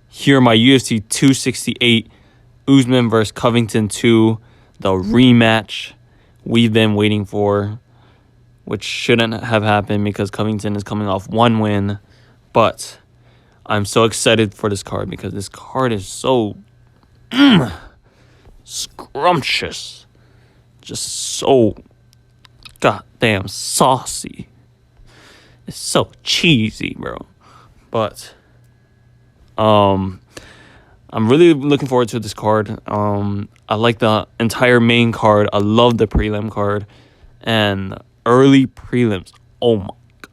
Here, my UFC 268 Usman versus Covington 2, the rematch we've been waiting for, which shouldn't have happened because Covington is coming off one win. But I'm so excited for this card because this card is so scrumptious. Just so goddamn saucy. It's so cheesy, bro. But I'm really looking forward to this card. I like the entire main card. I love the prelim card. And early prelims. Oh my God.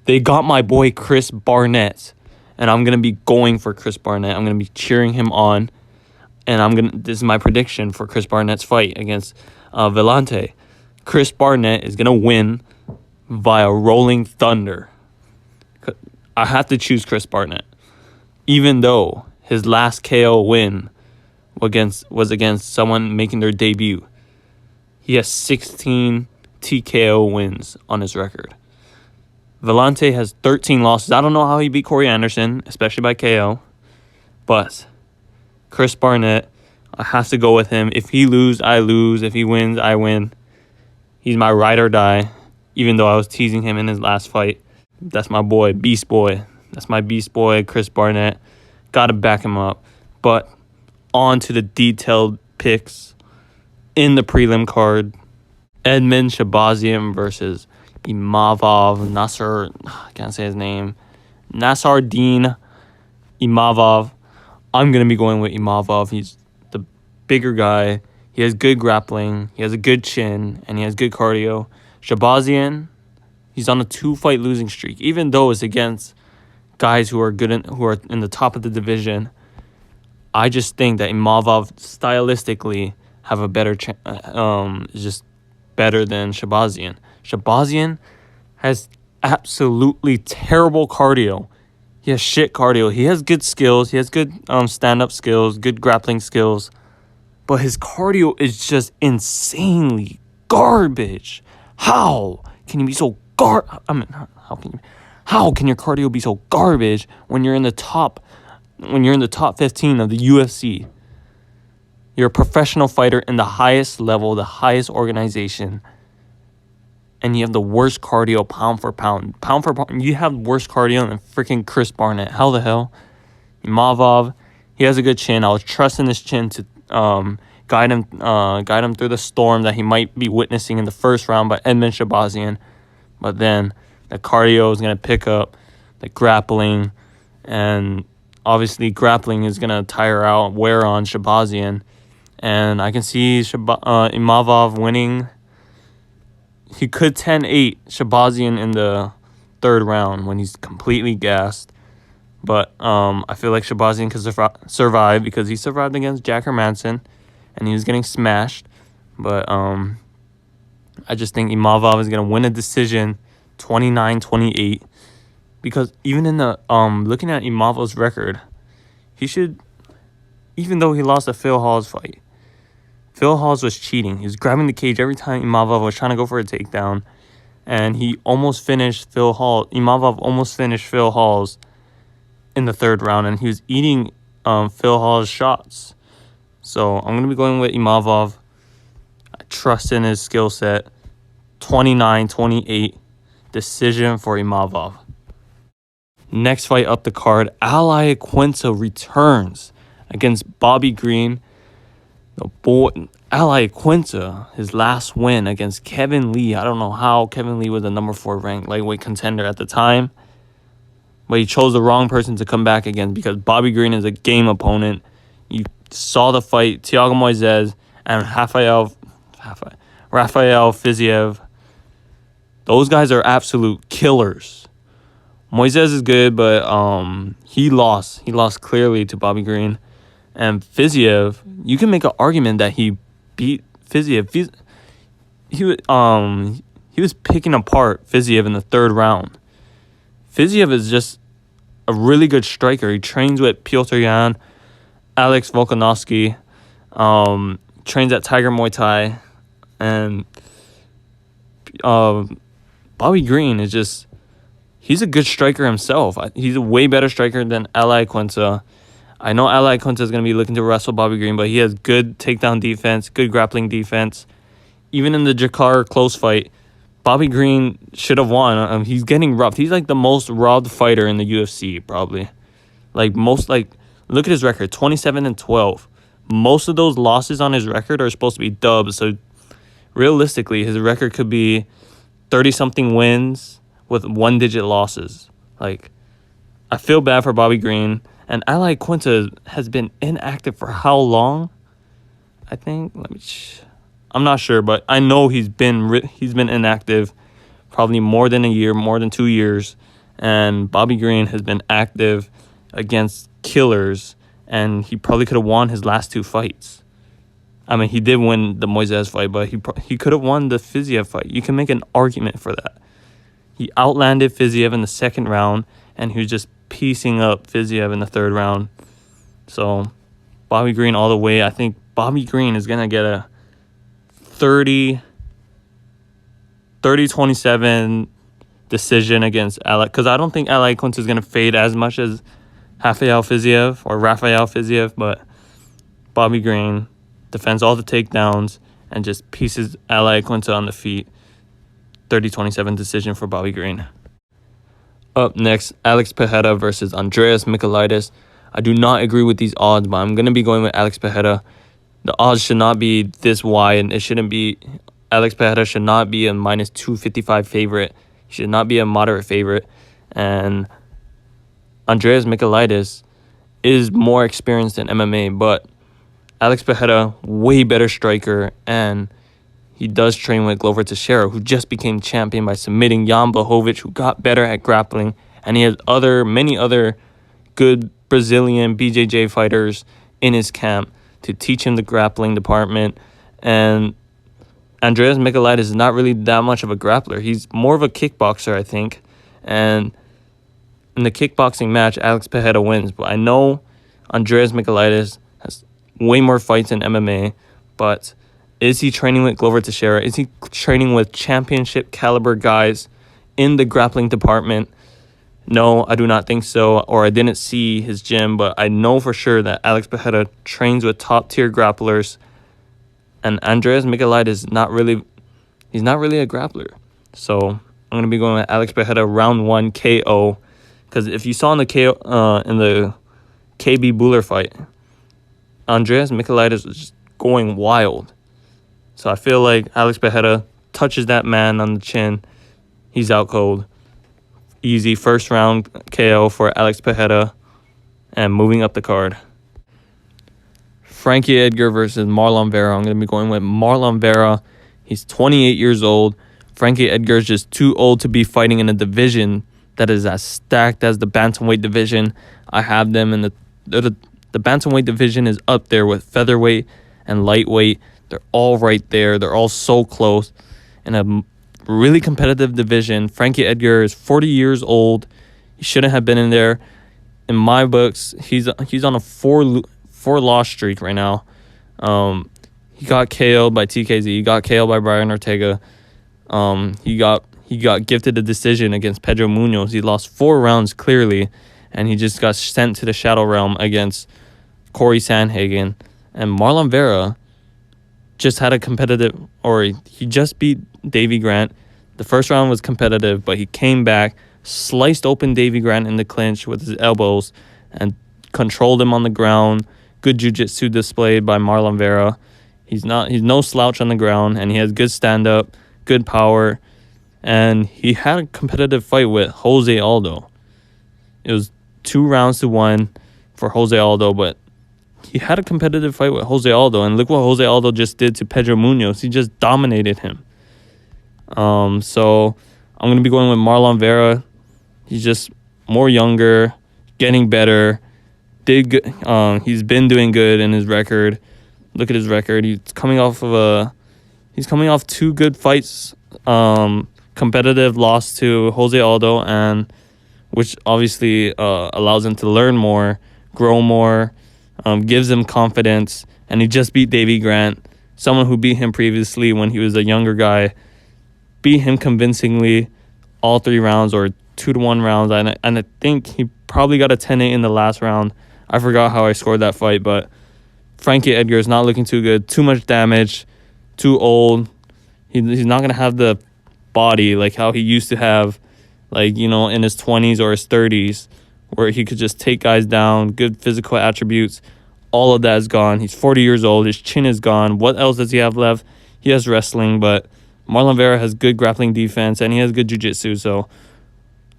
They got my boy Chris Barnett. And I'm gonna be going for Chris Barnett. I'm gonna be cheering him on. And this is my prediction for Chris Barnett's fight against Vellante. Chris Barnett is gonna win via rolling thunder. I have to choose Chris Barnett, even though his last KO win was against someone making their debut. He has 16 TKO wins on his record. Vellante has 13 losses. I don't know how he beat Corey Anderson, especially by KO. But Chris Barnett, I have to go with him. If he loses, I lose. If he wins, I win. He's my ride or die, even though I was teasing him in his last fight. That's my boy, Beast Boy. That's my Beast Boy, Chris Barnett. Got to back him up. But on to the detailed picks in the prelim card. Edmund Shahbazyan versus Imavov. I can't say his name. Nasruddin Imavov. I'm going to be going with Imavov. He's the bigger guy. He has good grappling. He has a good chin. And he has good cardio. Shahbazyan, he's on a 2-fight losing streak. Even though it's against guys who are who are in the top of the division, I just think that Imavov stylistically have a better just better than Shahbazyan. Shahbazyan has absolutely terrible cardio. He has shit cardio. He has good skills. He has good stand-up skills, good grappling skills. But his cardio is just insanely garbage. How can you be so how can your cardio be so garbage when you're in the top 15 of the UFC? You're a professional fighter in the highest level, the highest organization, and you have the worst cardio pound for pound. Pound for pound, you have worse cardio than freaking Chris Barnett. How the hell? Imavov, he has a good chin. I was trusting his chin to guide him through the storm that he might be witnessing in the first round by Edmund Shahbazyan. But then the cardio is going to pick up, the grappling, and obviously grappling is going to wear on Shahbazyan. And I can see Imavov winning. He could 10-8 Shahbazyan in the third round when he's completely gassed. But I feel like Shahbazyan could survive because he survived against Jack Hermansson and he was getting smashed. But I just think Imavov is going to win a decision 29-28 because even in the looking at Imavov's record, he should, even though he lost a Phil Hawes fight, Phil Hawes was cheating. He was grabbing the cage every time Imavov was trying to go for a takedown. And he almost finished Imavov almost finished Phil Hawes in the third round. And he was eating Phil Hawes' shots. So I'm going to be going with Imavov. I trust in his skill set. 29-28 decision for Imavov. Next fight up the card, Iaquinta returns against Bobby Green. The boy, Iaquinta, his last win against Kevin Lee. I don't know how Kevin Lee was the number 4 ranked lightweight contender at the time. But he chose the wrong person to come back against because Bobby Green is a game opponent. You saw the fight, Thiago Moises and Rafael Fiziev. Those guys are absolute killers. Moises is good, but he lost. He lost clearly to Bobby Green. And Fiziev, you can make an argument that he beat Fiziev. He was picking apart Fiziev in the third round. Fiziev is just a really good striker. He trains with Piotr Yan, Alex Volkanovski, trains at Tiger Muay Thai, and Bobby Green is just, he's a good striker himself. He's a way better striker than Iaquinta. I know Iaquinta is going to be looking to wrestle Bobby Green, but he has good takedown defense, good grappling defense. Even in the Jakar close fight, Bobby Green should have won. He's getting robbed. He's like the most robbed fighter in the UFC, probably. Look at his record, 27-12. Most of those losses on his record are supposed to be dubs. So realistically, his record could be 30-something wins with one-digit losses. Like, I feel bad for Bobby Green. And Iaquinta has been inactive for how long? I think, I'm not sure, but I know he's been inactive probably more than a year, more than 2 years. And Bobby Green has been active against killers, and he probably could have won his last 2 fights. I mean, he did win the Moises fight, but he could have won the Fiziev fight. You can make an argument for that. He outlanded Fiziev in the second round, and he was just piecing up Fiziev in the third round. So, Bobby Green all the way. I think Bobby Green is going to get a 30-27 decision against Alec, because I don't think Iaquinta is going to fade as much as Rafael Fiziev, but Bobby Green defends all the takedowns and just pieces Iaquinta on the feet. 30-27 decision for Bobby Green. Up next, Alex Pereira versus Andreas Michailidus. I do not agree with these odds, but I'm going to be going with Alex Pereira. The odds should not be this wide, and it shouldn't be. Alex Pereira should not be a minus 255 favorite. He should not be a moderate favorite. And Andreas Michailidus is more experienced in MMA, but Alex Pereira, way better striker, and he does train with Glover Teixeira, who just became champion by submitting Jan Blachowicz, who got better at grappling, and he has many other good Brazilian BJJ fighters in his camp to teach him the grappling department. And Andreas Michailidus is not really that much of a grappler. He's more of a kickboxer, I think. And in the kickboxing match, Alex Pereira wins. But I know Andreas Michailidus has way more fights in MMA, but is he training with Glover Teixeira? Is he training with championship caliber guys in the grappling department? No, I do not think so, or I didn't see his gym, but I know for sure that Alex Pereira trains with top-tier grapplers, and Andreas Michailidus is not really a grappler. So I'm going to be going with Alex Pereira round 1 KO, because if you saw in the KB Buller fight, Andreas Michailidus was just going wild. So I feel like Alex Pereira touches that man on the chin. He's out cold. Easy first round KO for Alex Pereira. And moving up the card, Frankie Edgar versus Marlon Vera. I'm going to be going with Marlon Vera. He's 28 years old. Frankie Edgar is just too old to be fighting in a division that is as stacked as the bantamweight division. I have them in the bantamweight division is up there with featherweight and lightweight. They're all right there. They're all so close in a really competitive division. Frankie Edgar is 40 years old. He shouldn't have been in there. In my books, he's on a four loss streak right now. He got KO'd by TKZ. He got KO'd by Brian Ortega. He got gifted a decision against Pedro Munoz. He lost 4 rounds clearly, and he just got sent to the Shadow Realm against Corey Sandhagen. And Marlon Vera just had a he just beat Davy Grant. The first round was competitive, but he came back, sliced open Davy Grant in the clinch with his elbows, and controlled him on the ground. Good jiu-jitsu displayed by Marlon Vera. He's no slouch on the ground, and he has good stand-up, good power, and he had a competitive fight with Jose Aldo. It was 2-1 for Jose Aldo, but he had a competitive fight with Jose Aldo, and look what Jose Aldo just did to Pedro Munoz. He just dominated him. So I'm going to be going with Marlon Vera. He's just more younger, getting better. He's been doing good in his record. Look at his record. He's coming off 2 good fights. Competitive loss to Jose Aldo, and which obviously allows him to learn more, grow more, gives him confidence. And he just beat Davy Grant, someone who beat him previously when he was a younger guy. Beat him convincingly all 3 rounds, or 2-1 rounds, and I think he probably got a 10-8 in the last round. I forgot how I scored that fight, but Frankie Edgar is not looking too good. Too much damage. Too old. He's not going to have the body like how he used to have, like, you know, in his 20s or his 30s, where he could just take guys down, good physical attributes. All of that is gone. He's 40 years old. His chin is gone. What else does he have left? He has wrestling, but Marlon Vera has good grappling defense, and he has good jiu-jitsu. So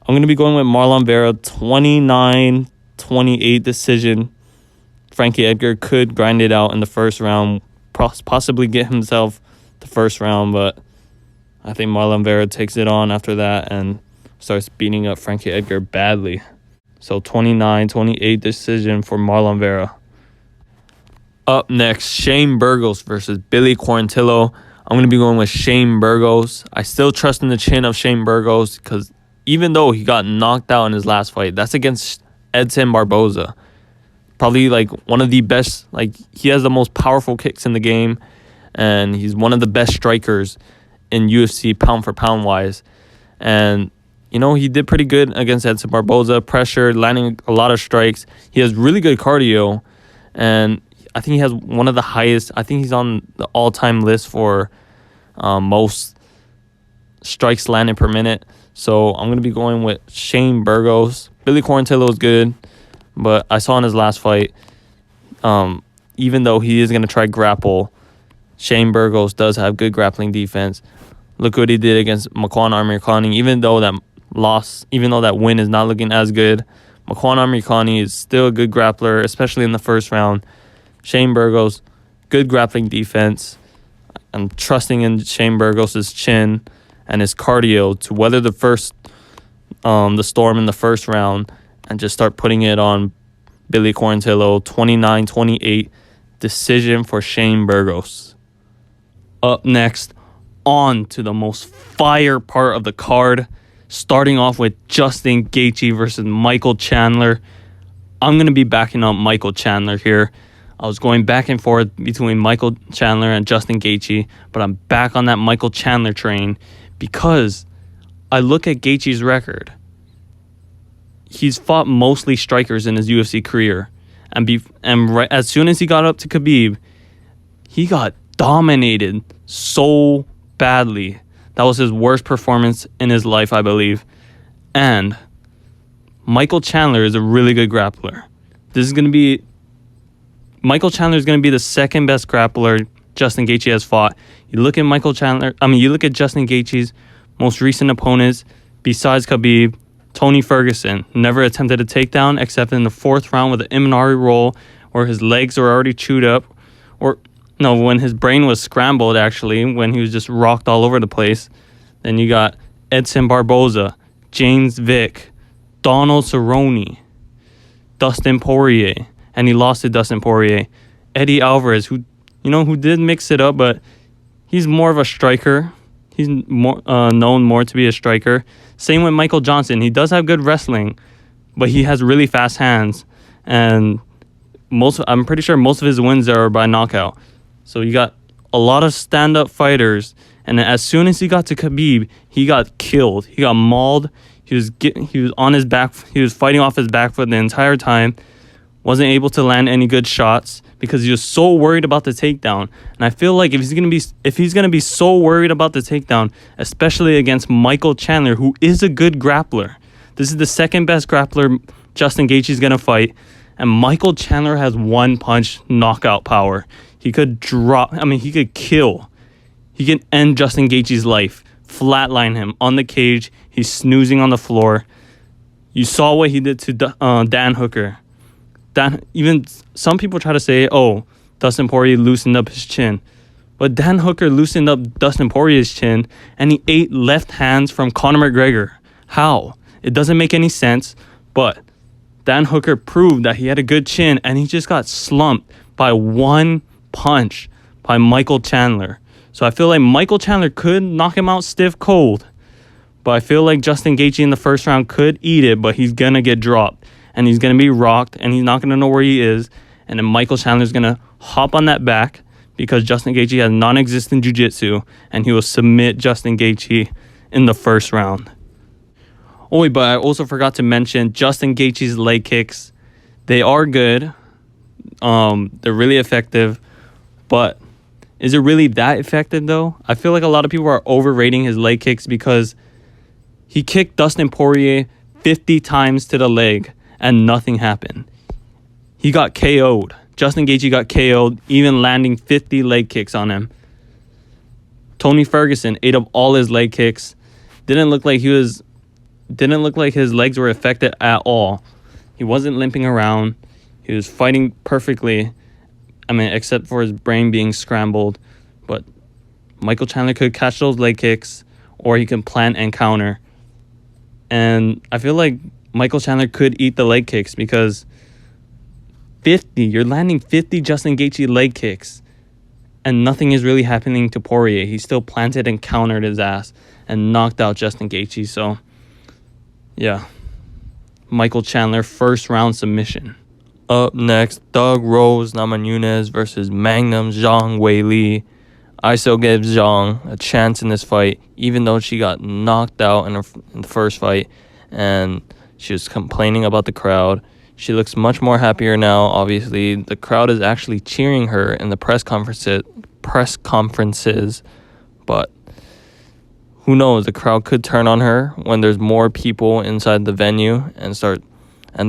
I'm going to be going with Marlon Vera, 29-28 decision. Frankie Edgar could grind it out in the first round, possibly get himself the first round, but I think Marlon Vera takes it on after that and starts beating up Frankie Edgar badly. So 29-28 decision for Marlon Vera. Up next, Shane Burgos versus Billy Quarantillo. I'm going to be going with Shane Burgos. I still trust in the chin of Shane Burgos because even though he got knocked out in his last fight, that's against Edson Barboza. Probably like one of the best, like he has the most powerful kicks in the game, and he's one of the best strikers in UFC pound for pound wise. And, you know, he did pretty good against Edson Barboza, pressure, landing a lot of strikes. He has really good cardio, and I think he has one of the highest, I think he's on the all-time list for most strikes landed per minute. So I'm going to be going with Shane Burgos. Billy Quarantillo is good, but I saw in his last fight, even though he is going to try grapple, Shane Burgos does have good grappling defense. Look what he did against Makwan Amirkhani. Even though that win is not looking as good, Makwan Amirkhani is still a good grappler, especially in the first round. Shane Burgos, good grappling defense. I'm trusting in Shane Burgos' chin and his cardio to weather the storm in the first round and just start putting it on Billy Quarantillo. 29-28 decision for Shane Burgos. Up next, on to the most fire part of the card, starting off with Justin Gaethje versus Michael Chandler. I'm going to be backing up Michael Chandler here. I was going back and forth between Michael Chandler and Justin Gaethje, but I'm back on that Michael Chandler train because I look at Gaethje's record. He's fought mostly strikers in his UFC career, and right as soon as he got up to Khabib, he got dominated so badly. That was his worst performance in his life, I believe. And Michael Chandler is a really good grappler. Michael Chandler is going to be the second best grappler Justin Gaethje has fought. You look at Justin Gaethje's most recent opponents besides Khabib, Tony Ferguson never attempted a takedown except in the fourth round with an Imanari roll where his legs were already chewed up, when his brain was scrambled, actually, when he was just rocked all over the place. Then you got Edson Barboza, James Vick, Donald Cerrone, Dustin Poirier, and he lost to Dustin Poirier. Eddie Alvarez, who did mix it up, but he's more of a striker. He's known more to be a striker. Same with Michael Johnson. He does have good wrestling, but he has really fast hands, and I'm pretty sure most of his wins are by knockout. So you got a lot of stand-up fighters, and as soon as he got to Khabib, he got killed. He got mauled. He was on his back. He was fighting off his back foot the entire time. Wasn't able to land any good shots because he was so worried about the takedown. And I feel like if he's gonna be so worried about the takedown, especially against Michael Chandler, who is a good grappler, this is the second best grappler Justin Gaethje is gonna fight, and Michael Chandler has one punch knockout power. He could kill. He can end Justin Gaethje's life, flatline him on the cage. He's snoozing on the floor. You saw what he did to Dan Hooker. Even some people try to say, oh, Dustin Poirier loosened up his chin. But Dan Hooker loosened up Dustin Poirier's chin, and he ate left hands from Conor McGregor. How? It doesn't make any sense, but Dan Hooker proved that he had a good chin, and he just got slumped by one punch by Michael Chandler. So I feel like Michael Chandler could knock him out stiff cold, but I feel like Justin Gaethje in the first round could eat it, but he's going to get dropped, and he's going to be rocked, and he's not going to know where he is, and then Michael Chandler's going to hop on that back because Justin Gaethje has non-existent jiu-jitsu, and he will submit Justin Gaethje in the first round. Oh, wait, but I also forgot to mention Justin Gaethje's leg kicks. They are good. They're really effective, but is it really that effective though? I feel like a lot of people are overrating his leg kicks because he kicked Dustin Poirier 50 times to the leg and nothing happened. He got KO'd. Justin Gaethje got KO'd, even landing 50 leg kicks on him. Tony Ferguson ate up all his leg kicks. Didn't look like his legs were affected at all. He wasn't limping around. He was fighting perfectly. I mean, except for his brain being scrambled. But Michael Chandler could catch those leg kicks, or he can plant and counter. And I feel like Michael Chandler could eat the leg kicks because you're landing 50 Justin Gaethje leg kicks and nothing is really happening to Poirier. He still planted and countered his ass and knocked out Justin Gaethje. So, yeah. Michael Chandler, first round submission. Up next, Doug Rose Namajunas versus Magnum Zhang Weili. I still give Zhang a chance in this fight, even though she got knocked out in the first fight and she was complaining about the crowd. She looks much more happier now. Obviously, the crowd is actually cheering her in the press conferences, but who knows? The crowd could turn on her when there's more people inside the venue and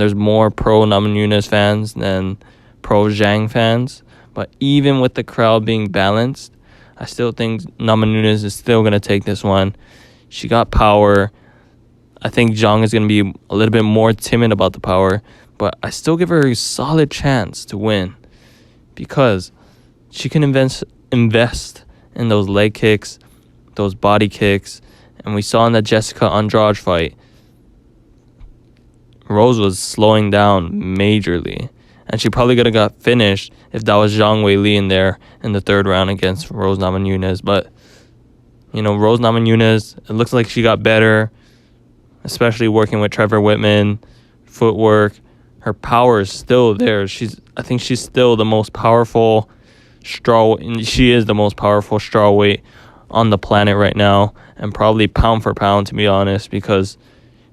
there's more pro Namajunas fans than pro Zhang fans. But even with the crowd being balanced, I still think Namajunas is still going to take this one. She got power. I think Zhang is going to be a little bit more timid about the power, but I still give her a solid chance to win because she can invest in those leg kicks, those body kicks, and we saw in the Jessica Andrade fight, Rose was slowing down majorly, and she probably could have got finished if that was Zhang Weili in there in the third round against Rose Namajunas. But, Rose Namajunas, it looks like she got better, especially working with Trevor Whitman, footwork. Her power is still there. I think she's still the most powerful she is the most powerful strawweight on the planet right now, and probably pound for pound, to be honest, because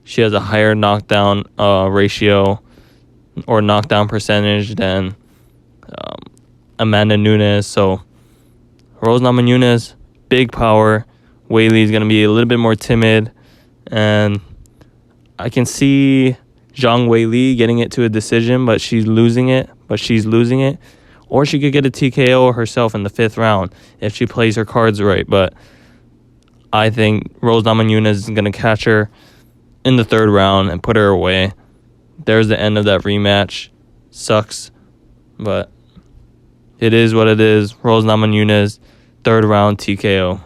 she has a higher knockdown ratio or knockdown percentage than Amanda Nunes. So Rose Namajunas, big power. Weili is going to be a little bit more timid, and I can see Zhang Weili getting it to a decision, but she's losing it. Or she could get a TKO herself in the 5th round if she plays her cards right. But I think Rose Namajunas is going to catch her in the 3rd round and put her away. There's the end of that rematch. Sucks, but it is what it is. Rose Namajunas, 3rd round TKO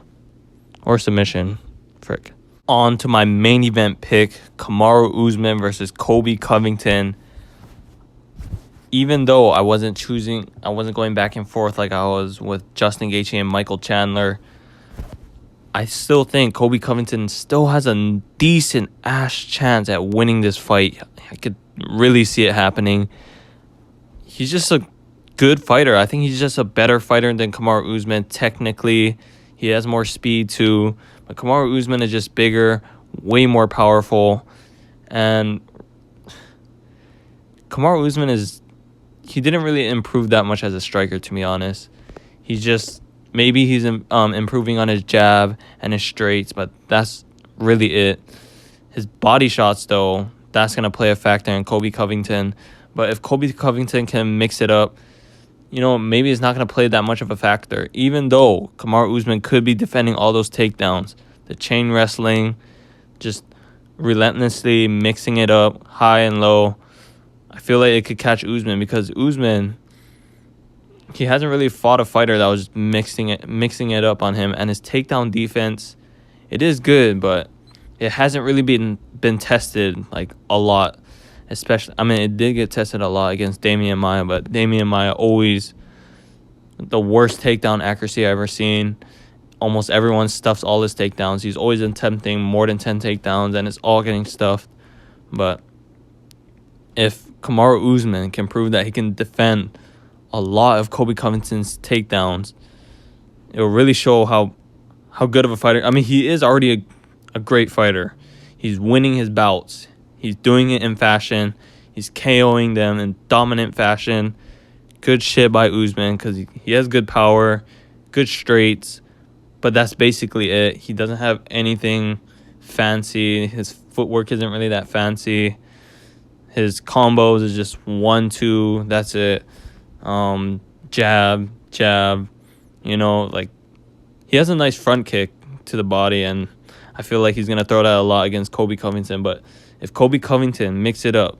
or submission. Frick. On to my main event pick, Kamaru Usman versus Colby Covington. Even though I wasn't going back and forth like I was with Justin Gaethje and Michael Chandler, I still think Colby Covington still has a decent ass chance at winning this fight. I could really see it happening. He's just a good fighter. I think he's just a better fighter than Kamaru Usman. Technically, he has more speed too. But Kamaru Usman is just bigger, way more powerful. And Kamaru Usman he didn't really improve that much as a striker, to be honest. He's improving on his jab and his straights, but that's really it. His body shots, though, that's going to play a factor in Colby Covington. But if Colby Covington can mix it up, maybe it's not going to play that much of a factor. Even though Kamaru Usman could be defending all those takedowns, the chain wrestling, just relentlessly mixing it up, high and low. I feel like it could catch Usman because Usman, he hasn't really fought a fighter that was mixing it up on him, and his takedown defense, it is good, but it hasn't really been tested like a lot. Especially, it did get tested a lot against Damian Maia, but Damian Maia always the worst takedown accuracy I've ever seen. Almost everyone stuffs all his takedowns. He's always attempting more than 10 takedowns, and it's all getting stuffed. But if Kamaru Usman can prove that he can defend a lot of Colby Covington's takedowns, it will really show how good of a fighter. He is already a great fighter. He's winning his bouts. He's doing it in fashion. He's KOing them in dominant fashion. Good shit by Usman because he has good power, good straights, but that's basically it. He doesn't have anything fancy. His footwork isn't really that fancy. His combos is just 1-2. That's it. Jab, jab. You know, like, he has a nice front kick to the body, and I feel like he's going to throw that a lot against Colby Covington. But if Colby Covington mix it up,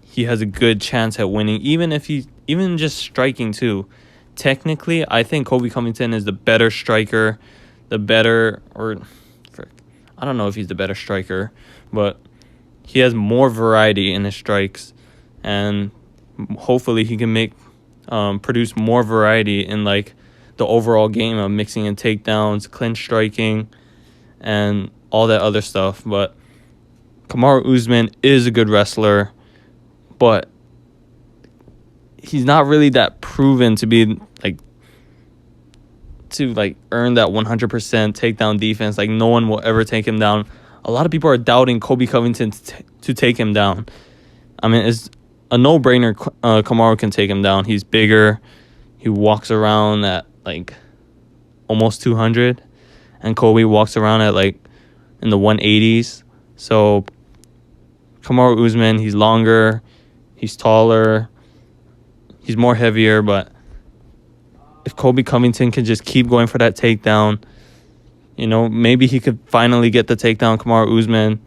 he has a good chance at winning, even just striking too. Technically, I think Colby Covington is the better striker, I don't know if he's the better striker, but he has more variety in his strikes, and hopefully he can produce more variety in like the overall game of mixing in takedowns, clinch striking, and all that other stuff. But Kamaru Usman is a good wrestler, but he's not really that proven to be to earn that 100% takedown defense. Like, no one will ever take him down. A lot of people are doubting Colby Covington to take him down. I mean, it's a no-brainer. Kamaru can take him down. He's bigger. He walks around at almost 200, and Colby walks around at in the 180s. So Kamaru Usman, he's longer, he's taller, he's more heavier, but if Colby Covington can just keep going for that takedown, maybe he could finally get the takedown Kamaru Usman.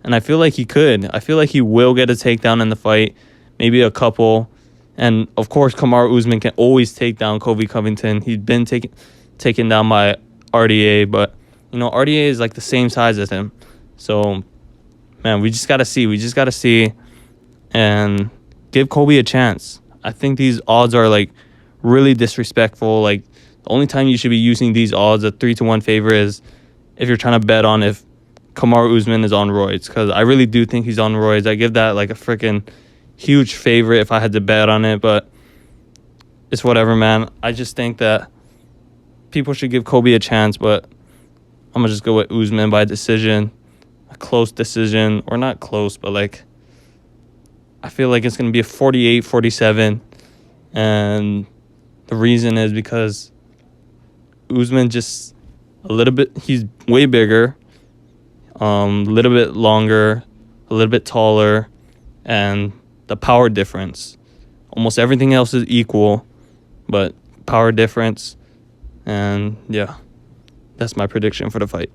And I feel like he could. I feel like he will get a takedown in the fight, maybe a couple. And, of course, Kamaru Usman can always take down Colby Covington. He's been taken down by RDA, but, RDA is the same size as him. So, man, we just got to see. We just got to see and give Colby a chance. I think these odds are, really disrespectful. The only time you should be using these odds, a 3-1 favor, is if you're trying to bet on if Kamaru Usman is on roids, because I really do think he's on roids. I give that a freaking huge favorite if I had to bet on it, but it's whatever, man. I just think that people should give Colby a chance, but I'm going to just go with Usman by decision, a close decision, or not close, but I feel like it's going to be a 48-47, and the reason is because Usman just he's way bigger, a little bit longer, a little bit taller, and the power difference. Almost everything else is equal, but power difference, and yeah, that's my prediction for the fight.